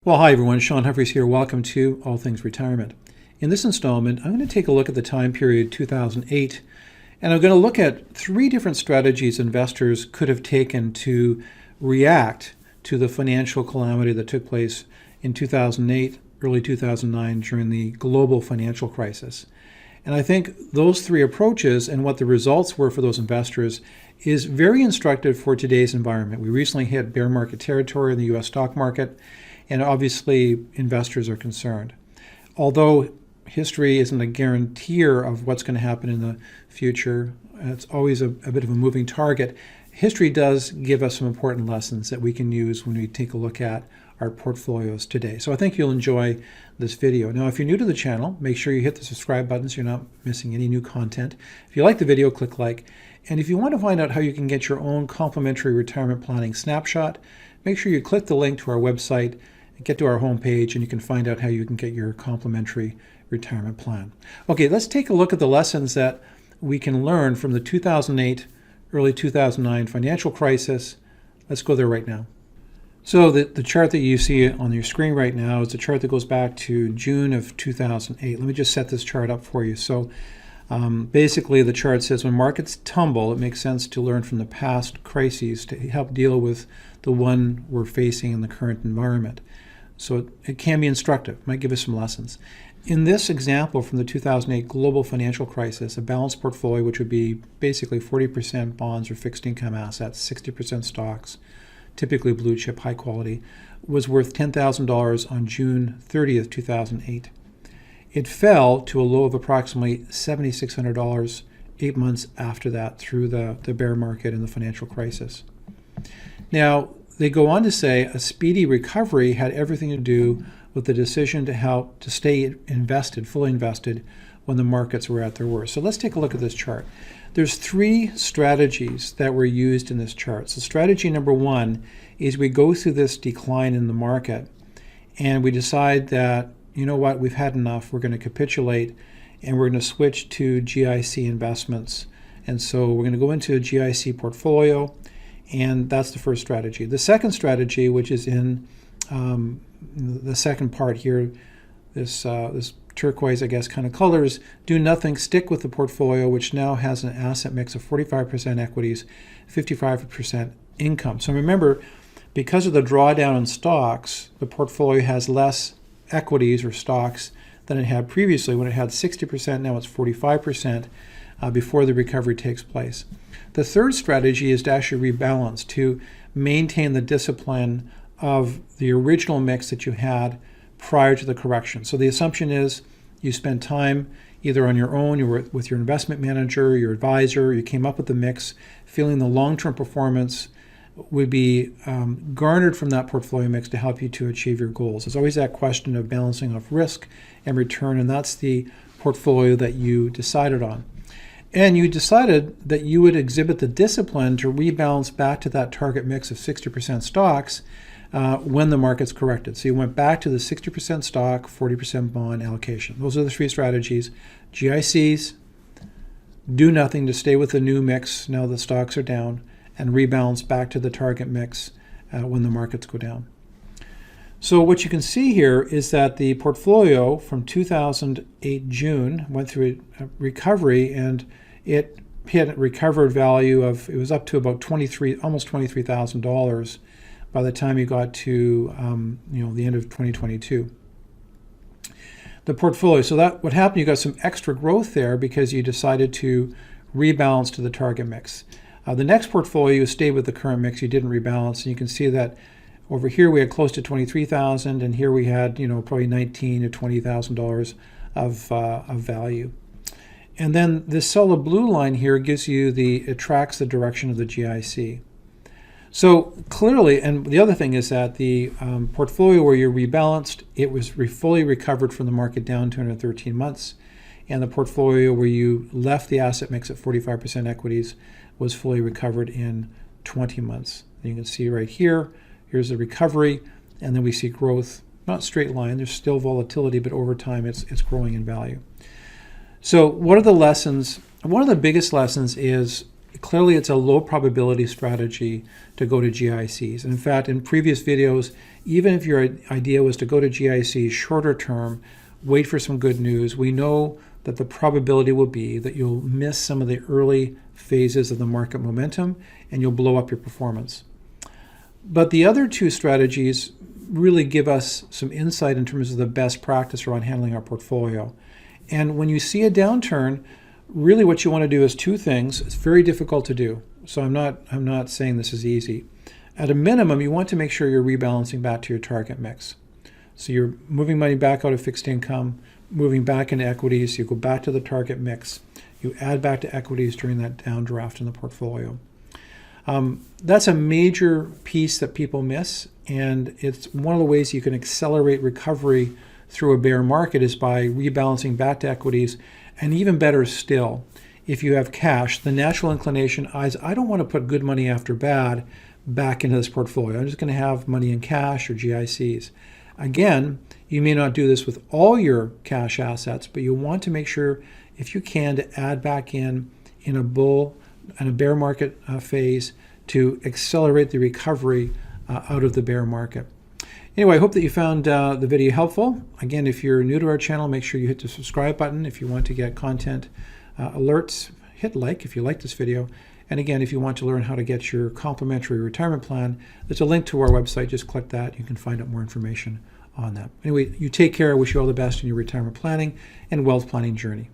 Well, hi everyone, Sean Humphreys here. Welcome to All Things Retirement. In this installment, I'm going to take a look at the time period 2008, and I'm going to look at three different strategies investors could have taken to react to the financial calamity that took place in 2008, early 2009 during the global financial crisis. And I think those three approaches and what the results were for those investors is very instructive for today's environment. We recently hit bear market territory in the U.S. stock market, and obviously investors are concerned. Although history isn't a guarantor of what's going to happen in the future, it's always a bit of a moving target. History does give us some important lessons that we can use when we take a look at our portfolios today. So I think you'll enjoy this video. Now, if you're new to the channel, make sure you hit the subscribe button so you're not missing any new content. If you like the video, click like. And if you want to find out how you can get your own complimentary retirement planning snapshot, make sure you click the link to our website, get to our homepage, and you can find out how you can get your complimentary retirement plan. Okay, let's take a look at the lessons that we can learn from the 2008, early 2009 financial crisis. Let's go there right now. So the chart that you see on your screen right now is a chart that goes back to June of 2008. Let me just set this chart up for you. So basically the chart says when markets tumble, it makes sense to learn from the past crises to help deal with the one we're facing in the current environment. So it can be instructive, might give us some lessons. In this example from the 2008 global financial crisis, a balanced portfolio, which would be basically 40% bonds or fixed income assets, 60% stocks, typically blue chip, high quality, was worth $10,000 on June 30th, 2008. It fell to a low of approximately $7,600 8 months after that through the bear market and the financial crisis. Now, they go on to say a speedy recovery had everything to do with the decision to stay invested, fully invested, when the markets were at their worst. So let's take a look at this chart. There's three strategies that were used in this chart. So strategy number one is we go through this decline in the market and we decide that, you know what, we've had enough, we're going to capitulate and we're going to switch to GIC investments. And so we're going to go into a GIC portfolio, and that's the first strategy. The second strategy, which is in the second part here, this turquoise, I guess, kind of colors, do nothing, stick with the portfolio, which now has an asset mix of 45% equities, 55% income. So remember, because of the drawdown in stocks, the portfolio has less equities or stocks than it had previously. When it had 60%, now it's 45% before the recovery takes place. The third strategy is to actually rebalance, to maintain the discipline of the original mix that you had prior to the correction. So the assumption is you spend time either on your own, you were with your investment manager, your advisor, you came up with the mix, feeling the long-term performance would be garnered from that portfolio mix to help you to achieve your goals. There's always that question of balancing of risk and return, and that's the portfolio that you decided on. And you decided that you would exhibit the discipline to rebalance back to that target mix of 60% stocks when the market's corrected. So you went back to the 60% stock, 40% bond allocation. Those are the three strategies. GICs, do nothing to stay with the new mix now the stocks are down, and rebalance back to the target mix when the markets go down. So what you can see here is that the portfolio from 2008 June went through a recovery, and it hit a recovered value of, it was up to about almost $23,000 by the time you got to the end of 2022. The portfolio, so that what happened, you got some extra growth there because you decided to rebalance to the target mix. The next portfolio, you stayed with the current mix, you didn't rebalance, and you can see that over here we had close to $23,000, and here we had probably $19,000 to $20,000 of value. And then this solid blue line here gives you it tracks the direction of the GIC. So clearly, and the other thing is that the portfolio where you rebalanced, it was fully recovered from the market downturn in 13 months. And the portfolio where you left the asset mix at 45% equities was fully recovered in 20 months. And you can see right here, here's the recovery, and then we see growth, not straight line, there's still volatility, but over time it's growing in value. So what are the lessons? One of the biggest lessons is clearly it's a low probability strategy to go to GICs. And in fact, in previous videos, even if your idea was to go to GICs shorter term, wait for some good news, we know that the probability will be that you'll miss some of the early phases of the market momentum and you'll blow up your performance. But the other two strategies really give us some insight in terms of the best practice around handling our portfolio. And when you see a downturn, really what you want to do is two things. It's very difficult to do, so I'm not saying this is easy. At a minimum, you want to make sure you're rebalancing back to your target mix. So you're moving money back out of fixed income, moving back into equities, you go back to the target mix, you add back to equities during that downdraft in the portfolio. That's a major piece that people miss, and it's one of the ways you can accelerate recovery through a bear market is by rebalancing back to equities. And even better still, if you have cash, the natural inclination is, I don't want to put good money after bad back into this portfolio. I'm just going to have money in cash or GICs. Again, you may not do this with all your cash assets, but you want to make sure, if you can, to add back in a bull and a bear market phase to accelerate the recovery out of the bear market. Anyway, I hope that you found the video helpful. Again, if you're new to our channel, make sure you hit the subscribe button. If you want to get content alerts, hit like if you like this video. And again, if you want to learn how to get your complimentary retirement plan, there's a link to our website. Just click that. You can find out more information on that. Anyway, you take care. I wish you all the best in your retirement planning and wealth planning journey.